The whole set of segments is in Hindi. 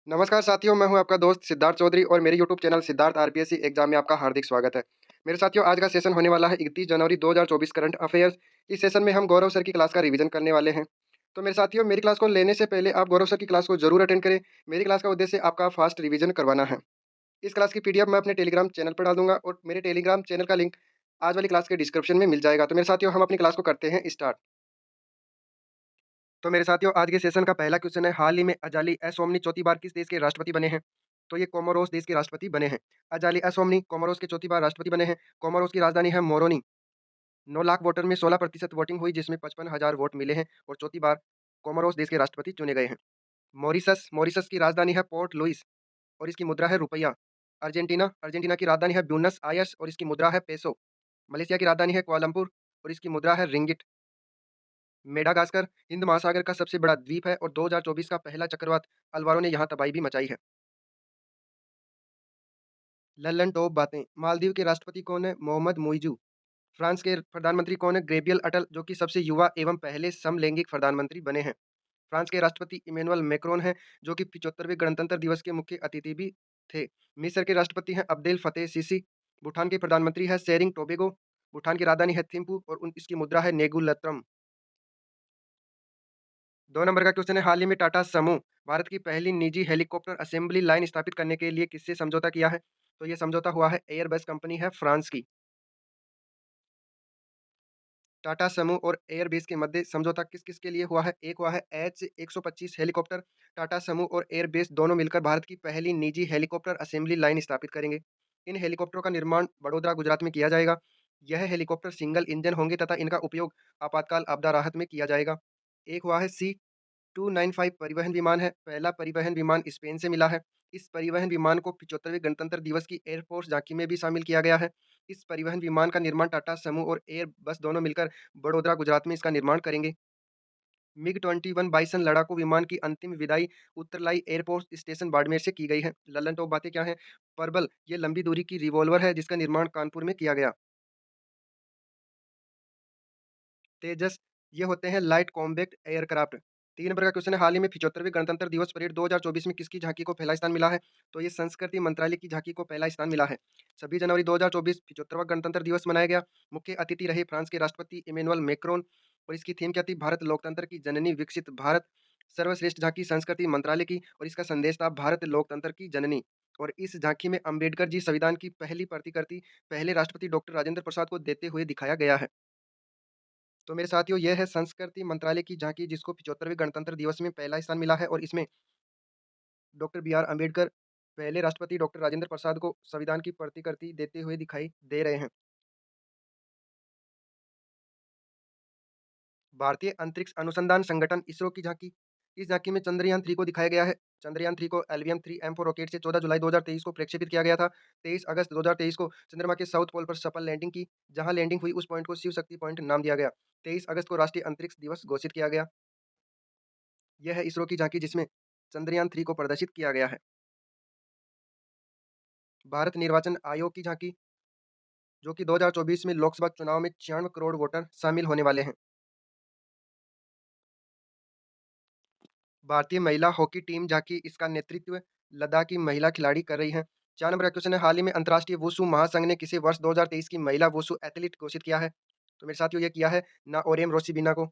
नमस्कार साथियों, मैं हूं आपका दोस्त सिद्धार्थ चौधरी और मेरे YouTube channel Siddharth RPSC exam में आपका हार्दिक स्वागत है। मेरे साथियों, आज का सेशन होने वाला है 31 जनवरी 2024 करंट अफेयर्स। इस सेशन में हम गौरव सर की क्लास का रिवीजन करने वाले हैं। तो मेरे साथियों, मेरी क्लास को लेने से पहले आप गौरव सर की क्लास को जरूर अटेंड करें। मेरी क्लास का उद्देश्य आपका फास्ट रिवीजन करवाना है। इस क्लास की पीडीएफ मैं अपने टेलीग्राम चैनल पर डाल दूंगा और मेरे टेलीग्राम चैनल का लिंक आज वाली क्लास के डिस्क्रिप्शन में मिल जाएगा। तो मेरे साथियों, हम अपनी क्लास को करते हैं स्टार्ट। तो मेरे साथियों, आज के सेशन का पहला क्वेश्चन है, हाल ही में अजाली असौमनी चौथी बार किस देश के राष्ट्रपति बने हैं? तो ये कोमोरोस देश के राष्ट्रपति बने हैं। अजाली असौमनी कोमोरोस के चौथी बार राष्ट्रपति बने हैं। कोमोरोस की राजधानी है मोरोनी। 9 लाख वोटर में 16% वोटिंग हुई, जिसमें 55,000 वोट मिले हैं और चौथी बार कोमोरोस देश के राष्ट्रपति चुने गए हैं। मॉरिशस मॉरिशस की राजधानी है पोर्ट लुइस और इसकी मुद्रा है रुपया। अर्जेंटीना अर्जेंटीना की राजधानी है ब्यूनस आयर्स और इसकी मुद्रा है पेसो। मलेशिया की राजधानी है कुआलालंपुर और इसकी मुद्रा है रिंगिट। मेडागास्कर हिंद महासागर का सबसे बड़ा द्वीप है और 2024 का पहला चक्रवात अल्वारो ने यहाँ तबाही भी मचाई है। लल्लन टॉप बातें, मालदीव के राष्ट्रपति कौन है? मोहम्मद मुइजू। फ्रांस के प्रधानमंत्री कौन है? गैब्रियल अटल, जो कि सबसे युवा एवं पहले समलैंगिक प्रधानमंत्री बने हैं। फ्रांस के राष्ट्रपति इमैनुअल मैक्रोन हैं, जो कि 75वें गणतंत्र दिवस के मुख्य अतिथि भी थे। मिस्र के राष्ट्रपति हैं अब्देल फतेह सीसी। भूटान के प्रधानमंत्री हैं शेरिंग टोबेगो। भूटान की राजधानी है थिम्पू और इसकी मुद्रा है नेगुलत्रम। 2 नंबर का क्वेश्चन है, हाल ही में टाटा समूह भारत की पहली निजी हेलीकॉप्टर असेंबली लाइन स्थापित करने के लिए किससे समझौता किया है? तो ये समझौता हुआ है एयरबस कंपनी है फ्रांस की। टाटा समूह और एयरबेस के मध्य समझौता किस-किस के लिए हुआ है? एक हुआ है एच-125 हेलीकॉप्टर। टाटा समूह और एयरबेस दोनों मिलकर भारत की पहली निजी हेलीकॉप्टर असेंबली लाइन स्थापित करेंगे। इन हेलीकॉप्टरों का निर्माण वडोदरा, गुजरात में किया जाएगा। यह हेलीकॉप्टर सिंगल इंजन होंगे तथा इनका उपयोग आपातकाल आपदा राहत में किया जाएगा। एक हुआ है सी 295 परिवहन विमान है। पहला परिवहन विमान स्पेन से मिला है। इस परिवहन विमान को 75वें गणतंत्र दिवस की एयरफोर्स झांकी में भी शामिल किया गया है। इस परिवहन विमान का निर्माण टाटा समूह और एयरबस दोनों मिलकर बड़ोदरा, गुजरात में इसका निर्माण करेंगे। मिग 21 बाइसन लड़ाकू विमान की अंतिम विदाई उत्तरलाई एयरपोर्ट स्टेशन बाड़मेर से की गई है। लल्लन टॉप बातें क्या हैं? परबल ये लंबी दूरी की रिवॉल्वर है, जिसका निर्माण कानपुर में किया गया। तेजस ये होते हैं लाइट कॉम्बैक्ट एयरक्राफ्ट। 3 नंबर का क्वेश्चन है, हाल ही में 75वें गणतंत्र दिवस परेड 2024 में किसकी झांकी को पहला स्थान मिला है? तो ये संस्कृति मंत्रालय की झांकी को पहला स्थान मिला है। 26 जनवरी 2024 75वां गणतंत्र दिवस मनाया गया। मुख्य अतिथि रहे फ्रांस के राष्ट्रपति इमैनुअल मैक्रोन और इसकी थीम क्या थी? भारत लोकतंत्र की जननी, विकसित भारत। सर्वश्रेष्ठ झांकी संस्कृति मंत्रालय की और इसका संदेश था भारत लोकतंत्र की जननी। और इस झांकी में अंबेडकर जी संविधान की पहली प्रतिकृति पहले राष्ट्रपति डॉक्टर राजेंद्र प्रसाद को देते हुए दिखाया गया है। तो मेरे साथियों, यह है संस्कृति मंत्रालय की झांकी, जिसको 75वें गणतंत्र दिवस में पहला स्थान मिला है और इसमें डॉक्टर बी आर अम्बेडकर पहले राष्ट्रपति डॉक्टर राजेंद्र प्रसाद को संविधान की प्रतिकृति देते हुए दिखाई दे रहे हैं। भारतीय अंतरिक्ष अनुसंधान संगठन इसरो की झांकी, इस झांकी में चंद्रयान 3 को दिखाया गया है। चंद्रयान 3 को एल्वियम 3 M4 रॉकेट से 14 जुलाई 2023 को प्रक्षेपित किया गया था। 23 अगस्त 2023 को चंद्रमा के साउथ पोल पर सफल लैंडिंग की। जहां लैंडिंग हुई उस पॉइंट को शिव शक्ति पॉइंट नाम दिया गया। 23 अगस्त को राष्ट्रीय अंतरिक्ष दिवस घोषित किया गया। यह है इसरो की झांकी, जिसमें चंद्रयान 3 को प्रदर्शित किया गया है। भारत निर्वाचन आयोग की झांकी, जो कि 2024 में लोकसभा चुनाव में 96 करोड़ वोटर शामिल होने वाले हैं। भारतीय महिला हॉकी टीम झांकी, इसका नेतृत्व लद्दाख की महिला खिलाड़ी कर रही हैं। 4 नंबर का क्वेश्चन है, हाल ही में अंतर्राष्ट्रीय वुशु महासंघ ने किसे वर्ष 2023 की महिला वुशु एथलीट घोषित किया है? तो मेरे साथियों, ये किया है नाओरेम रोसिबिना को।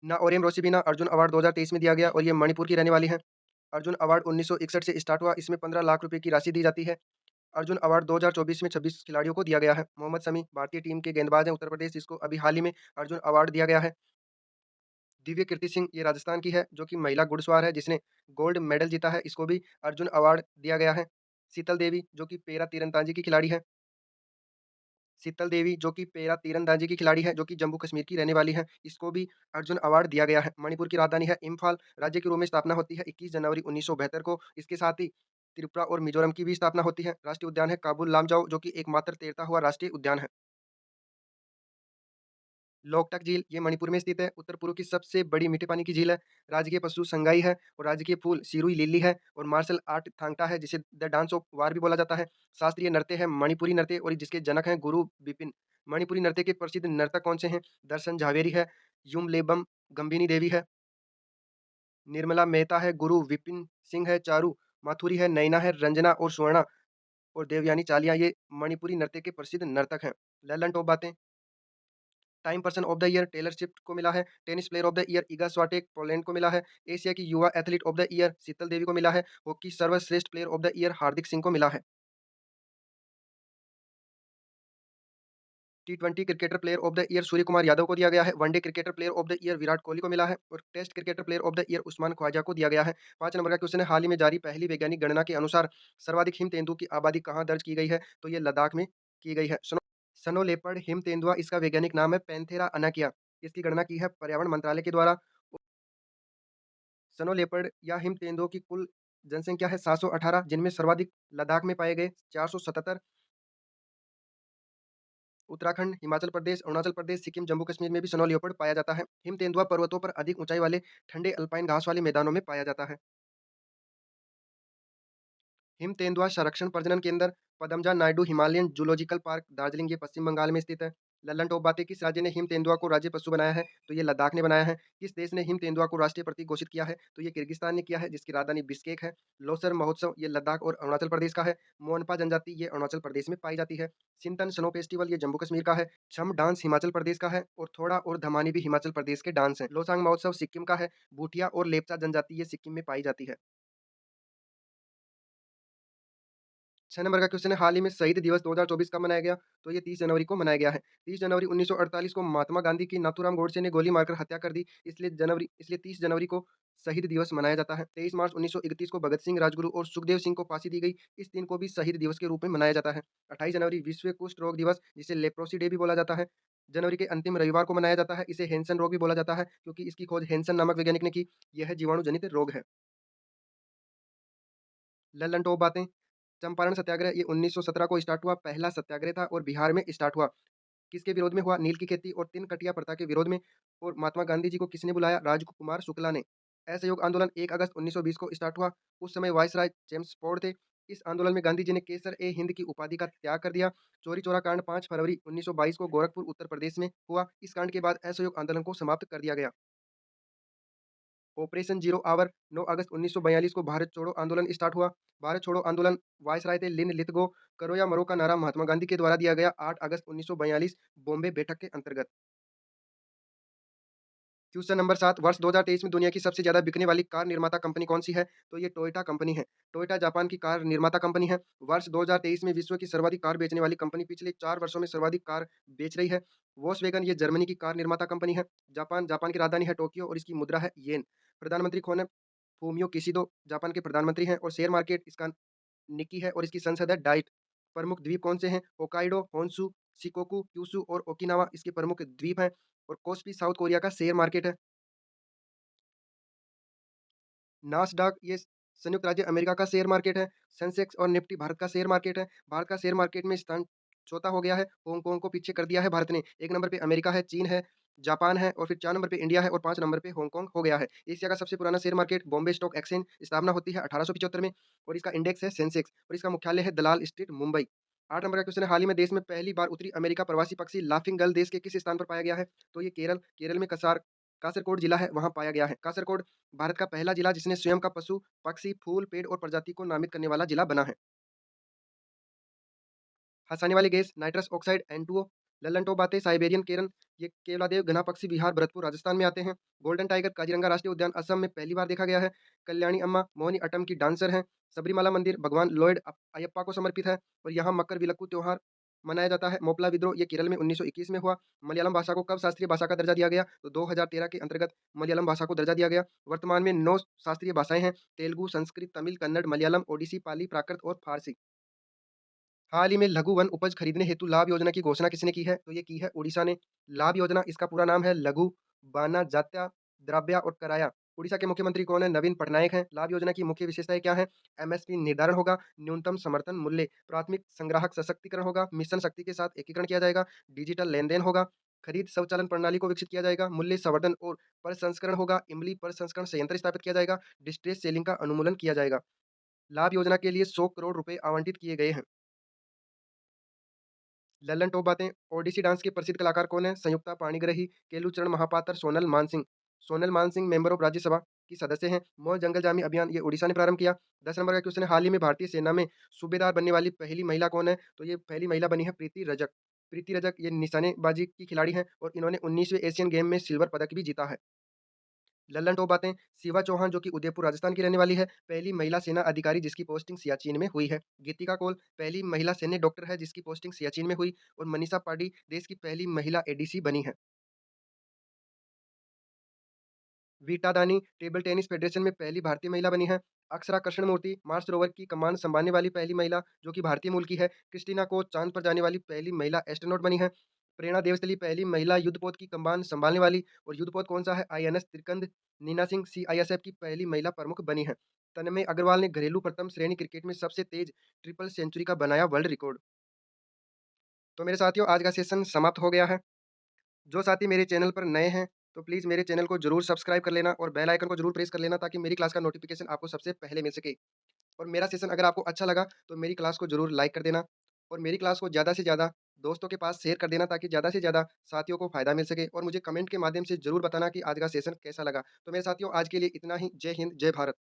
नाओरेम रोसिबिना अर्जुन अवार्ड 2023 में दिया गया और ये मणिपुर की रहने वाली हैं। अर्जुन अवार्ड 1961 से स्टार्ट हुआ, इसमें 15 लाख रुपए की राशि दी जाती है। अर्जुन अवार्ड 2024 में 26 खिलाड़ियों को दिया गया है। मोहम्मद शमी भारतीय टीम के गेंदबाज हैं, उत्तर प्रदेश, इसको अभी हाल ही में अर्जुन अवार्ड दिया गया है। दिव्य कीर्ति सिंह ये राजस्थान की है, जो कि महिला घुड़सवार है, जिसने गोल्ड मेडल जीता है, इसको भी अर्जुन अवार्ड दिया गया है। शीतल देवी जो कि पैरा तीरंदाजी की खिलाड़ी है। शीतल देवी जो कि पैरा तीरंदाजी की खिलाड़ी है, जो कि जम्मू कश्मीर की रहने वाली है, इसको भी अर्जुन अवार्ड दिया गया है। मणिपुर की राजधानी है इम्फाल, राज्य के रूप में स्थापना होती है 21 जनवरी 1972 को। इसके साथ ही त्रिपुरा और मिजोरम की भी स्थापना होती है। राष्ट्रीय उद्यान है काबुल लामजाओ, जो कि एकमात्र तैरता हुआ राष्ट्रीय उद्यान है। लोकटक झील ये मणिपुर में स्थित है, उत्तर पूर्व की सबसे बड़ी मीठे पानी की झील है। राजकीय पशु संगाई है और राजकीय फूल सिरुई लिली है और मार्शल आर्ट थांगटा है, जिसे द डांस ऑफ वार भी बोला जाता है। शास्त्रीय नृत्य है मणिपुरी नृत्य और जिसके जनक हैं गुरु बिपिन। मणिपुरी नृत्य के प्रसिद्ध नर्तक कौन से हैं? दर्शन झावेरी है, युमलेबम गंभिनी देवी है। निर्मला मेहता है, गुरु विपिन सिंह है, चारू माथुरी है, नैना है, रंजना और सुवर्णा और देवयानी चालिया ये मणिपुरी नृत्य के प्रसिद्ध नर्तक हैं। लैलन टॉप बातें, Time person of the year Taylor Swift को मिला है, tennis player of the year Iga Swiatek Poland को मिला है, एशिया की युवा athlete of the year Sheetal Devi को मिला है, हॉकी सर्वश्रेष्ठ player of the year Hardik Singh को मिला है। टी20 cricketer player of the year Surya Kumar Yadav को दिया गया है, one day cricketer player of the year Virat Kohli को मिला है और test cricketer player of the year Usman Khawaja को दिया गया है। 5 नंबर का क्वेश्चन है, हाल ही में जारी पहली वैज्ञानिक गणना के अनुसार सर्वाधिक हिम तेंदुओं की आबादी कहाँ दर्ज की गई है? तो ये लद्दाख में की गई है। स्नो लेपर्ड हिम तेंदुआ इसका वैज्ञानिक नाम है पैंथेरा अनाकिया। इसकी गणना की है पर्यावरण मंत्रालय के द्वारा। स्नो लेपर्ड या हिम तेंदुओं की कुल जनसंख्या है 718, जिनमें सर्वाधिक लद्दाख में पाए गए 477, उत्तराखंड, हिमाचल प्रदेश, अरुणाचल प्रदेश, सिक्किम, जम्मू कश्मीर में भी स्नो लियोपर्ड पाया जाता है। हिम तेंदुआ पर्वतों पर अधिक ऊंचाई वाले ठंडे अल्पाइन घास वाले मैदानों में पाया जाता है। हिम तेंदुआ संरक्षण प्रजनन केंद्र Padmaja Naidu Himalayan zoological park Darjeeling ये पश्चिम बंगाल में स्थित है। लल्लन टॉप बातें, किस राज्य ने हिम तेंदुआ को राज्य पशु बनाया है? तो ये लद्दाख ने बनाया है। किस देश ने हिम तेंदुआ को राष्ट्रीय प्रतीक घोषित किया है? तो ये किर्गिस्तान ने किया है, जिसकी राजधानी बिश्केक है। लोसर महोत्सव ये लद्दाख और अरुणाचल प्रदेश का है। मोनपा जनजाति ये अरुणाचल प्रदेश में पाई जाती है। सिंतन स्नो फेस्टिवल ये जम्मू कश्मीर का है। छम डांस हिमाचल प्रदेश का है और थोड़ा और धमानी भी हिमाचल प्रदेश के डांस हैं। लोसांग महोत्सव सिक्किम का है। भूटिया और लेपचा जनजाति ये सिक्किम में पाई जाती है। 6 नंबर का क्वेश्चन है, हाल ही में शहीद दिवस 2024 कब मनाया गया? तो ये 30 जनवरी को मनाया गया है। 30 जनवरी 1948 को महात्मा गांधी की नाथूराम गोडसे ने गोली मारकर हत्या कर दी। इसलिए 30 जनवरी को शहीद दिवस मनाया जाता है। 23 मार्च 1931 को भगत सिंह, राजगुरु और सुखदेव सिंह को फांसी दी गई। इस दिन को भी शहीद दिवस के रूप में मनाया जाता है। 28 जनवरी विश्व कुष्ठ रोग दिवस, जिसे लेप्रोसी डे भी बोला जाता है, जनवरी के अंतिम रविवार को मनाया जाता है। इसे हैंसन रोग भी बोला जाता है, क्योंकि इसकी खोज हैंसन नामक वैज्ञानिक ने की। यह जीवाणु जनित रोग है। लल्लन टॉप बातें, चंपारण सत्याग्रह ये 1917 को स्टार्ट हुआ, पहला सत्याग्रह था और बिहार में स्टार्ट हुआ। किसके विरोध में हुआ? नील की खेती और तीन कटिया प्रथा के विरोध में। और महात्मा गांधी जी को किसने बुलाया? राजकुमार शुक्ला ने। असहयोग आंदोलन 1 अगस्त 1920 को स्टार्ट हुआ। उस समय वायसराय जेम्स फोर्ड थे। इस आंदोलन में गांधी जी ने केसर ए हिंद की उपाधि का त्याग कर दिया। चोरी चोरा कांड 5 फरवरी 1922 को गोरखपुर उत्तर प्रदेश में हुआ। इस कांड के बाद असहयोग आंदोलन को समाप्त कर दिया गया। ऑपरेशन जीरो आवर 9 अगस्त 1942 को भारत छोड़ो आंदोलन स्टार्ट हुआ। भारत छोड़ो आंदोलन वायसराय थे लिन लिथगो, करो या मरो का नारा महात्मा गांधी के द्वारा दिया गया 8 अगस्त 1942 बॉम्बे बैठक के अंतर्गत। क्वेश्चन नंबर 7, वर्ष 2023 में दुनिया की सबसे ज़्यादा बिकने वाली कार निर्माता कंपनी कौन-सी है? तो ये टोयोटा कंपनी है। टोयोटा जापान की कार निर्माता कंपनी है। वर्ष 2023 में विश्व की सर्वाधिक कार बेचने वाली कंपनी पिछले 4 वर्षों में सर्वाधिक कार बेच रही है। वोक्सवैगन ये जर्मनी की कार निर्माता कंपनी है। जापान की राजधानी है टोक्यो और इसकी मुद्रा है येन। प्रधानमंत्री कौन है? फूमियो किशिदो जापान के प्रधानमंत्री हैं और शेयर मार्केट इसका निक्की है और इसकी संसद है डाइट। प्रमुख द्वीप कौन से हैं? होक्काइडो, होन्शु, शिकोकू, क्यूशु और ओकिनावा इसके प्रमुख द्वीप हैं और कोस्पी साउथ कोरिया का शेयर मार्केट है। नास्डॉक ये संयुक्त राज्य अमेरिका का शेयर मार्केट है। सेंसेक्स और निफ्टी भारत का शेयर मार्केट है। भारत का शेयर मार्केट में स्थान चौथा हो गया है। हांगकांग को पीछे कर दिया है भारत ने। 1 नंबर पे अमेरिका है, चीन है, जापान है और फिर 4 नंबर पे इंडिया है और 5 नंबर पे हांगकांग हो गया है। एशिया का सबसे पुराना share market Bombay stock exchange स्थापना होती है 1875 में और इसका इंडेक्स है सेंसेक्स और इसका मुख्यालय है दलाल स्ट्रीट, मुंबई। 8 नंबर का क्वेश्चन है, हाल ही में देश में पहली बार उत्तरी अमेरिका प्रवासी पक्षी लाफिंग गल देश के किस स्थान पर पाया गया है? तो ये केरल में कासरकोड जिला है, वहाँ पाया गया है। कासरकोड भारत का पहला जिला जिसने स्वयं का पशु, पक्षी, फूल, पेड़ और प्रजाति को नामित करने वाला जिला बना है। हँसाने वाली gas nitrous oxide N2O। Lallan top बातें, साइबेरियन केरन ये केवलादेव घना पक्षी बिहार भरतपुर राजस्थान में आते हैं। गोल्डन टाइगर काजीरंगा राष्ट्रीय उद्यान असम में पहली बार देखा गया है। कल्याणी अम्मा मोहिनी अट्टम की डांसर हैं। सबरीमाला मंदिर भगवान लॉर्ड अयप्पा को समर्पित है और यहाँ मकर विलक्कू त्योहार मनाया जाता है। मोपला विद्रोह ये केरल में 1921 में हुआ। मलयालम भाषा को कब शास्त्रीय भाषा का दर्जा दिया गया? तो 2013 के अंतर्गत मलयालम भाषा को दर्जा दिया गया। वर्तमान में 9 शास्त्रीय भाषाएं हैं, तेलुगु, संस्कृत, तमिल, कन्नड़, मलयालम, ओडिसी, पाली, प्राकृत और फारसी। हाल ही में लघु वन उपज खरीदने हेतु लाभ योजना की घोषणा किसने की है? तो ये की है उड़ीसा ने। लाभ योजना इसका पूरा नाम है लघु बाना जात्या द्रव्या और कराया। उड़ीसा के मुख्यमंत्री कौन है? नवीन पटनायक हैं। लाभ योजना की मुख्य विशेषताएं क्या है? एमएसपी निर्धारण होगा, न्यूनतम समर्थन मूल्य, प्राथमिक संग्राहक सशक्तिकरण होगा, मिशन शक्ति के साथ एकीकरण किया जाएगा, डिजिटल लेन-देन होगा, खरीद स्वचालन प्रणाली को विकसित किया जाएगा, मूल्य संवर्धन और प्रसंस्करण होगा, इमली प्रसंस्करण संयंत्र स्थापित किया जाएगा, डिस्ट्रेस सेलिंग का उन्मूलन किया जाएगा। लाभ योजना के लिए 100 करोड़ रुपए आवंटित किए गए हैं। लल्लन टॉप बातें, ओडिसी डांस के प्रसिद्ध कलाकार कौन हैं? संयुक्ता पाणिग्राही, केलूचरण महापात्र, सोनल मानसिंह। Sonal Mansingh member of Rajya Sabha. की सदस्य हैं। मौन जंगल जामी अभियान ये ओडिशा ने प्रारंभ किया। 10 नंबर का क्वेश्चन है, हाल ही में भारतीय सेना में सूबेदार बनने वाली पहली महिला कौन है? तो ये पहली महिला बनी है प्रीति रजक। प्रीति रजक ये निशानेबाजी की खिलाड़ी हैं और इन्होंने 19वें एशियन गेम में सिल्वर पदक भी जीता है। लल्लन टॉप बातें, शिवा चौहान जो कि उदयपुर राजस्थान की रहने वाली है, पहली महिला सेना अधिकारी जिसकी पोस्टिंग सियाचिन में हुई है। गीतिका कौल पहली महिला सैन्य डॉक्टर है जिसकी पोस्टिंग सियाचिन में हुई और मनीषा पांडे देश की पहली महिला एडीसी बनी है। वीटा दानी टेबल टेनिस फेडरेशन में पहली भारतीय महिला बनी है। अक्षरा कृष्णमूर्ति मार्स रोवर की कमान संभालने वाली पहली महिला जो कि भारतीय मूल की है। क्रिस्टीना को चांद पर जाने वाली पहली महिला एस्ट्रोनॉट बनी है। प्रेरणा देवस्थली पहली महिला युद्धपोत की कमान संभालने वाली और युद्धपोत कौन सा है? आईएनएस त्रिकंद। नीना सिंह सीआईएसएफ की पहली महिला प्रमुख बनी है। तन्मय अग्रवाल ने घरेलू प्रथम श्रेणी क्रिकेट में सबसे तेज ट्रिपल सेंचुरी का बनाया वर्ल्ड रिकॉर्ड। तो मेरे साथियों आज का सेशन समाप्त हो गया है। जो साथी मेरे चैनल पर नए हैं, तो प्लीज़ मेरे चैनल को ज़रूर सब्सक्राइब कर लेना और बेल आइकन को ज़रूर प्रेस कर लेना ताकि मेरी क्लास का नोटिफ़िकेशन आपको सबसे पहले मिल सके। और मेरा सेशन अगर आपको अच्छा लगा, तो मेरी क्लास को ज़रूर लाइक कर देना और मेरी क्लास को ज़्यादा से ज़्यादा दोस्तों के पास शेयर कर देना ताकि ज़्यादा से ज़्यादा साथियों को फ़ायदा मिल सके और मुझे कमेंट के माध्यम से ज़रूर बताना कि आज का सेशन कैसा लगा। तो मेरे साथियों आज के लिए इतना ही। जय हिंद, जय भारत।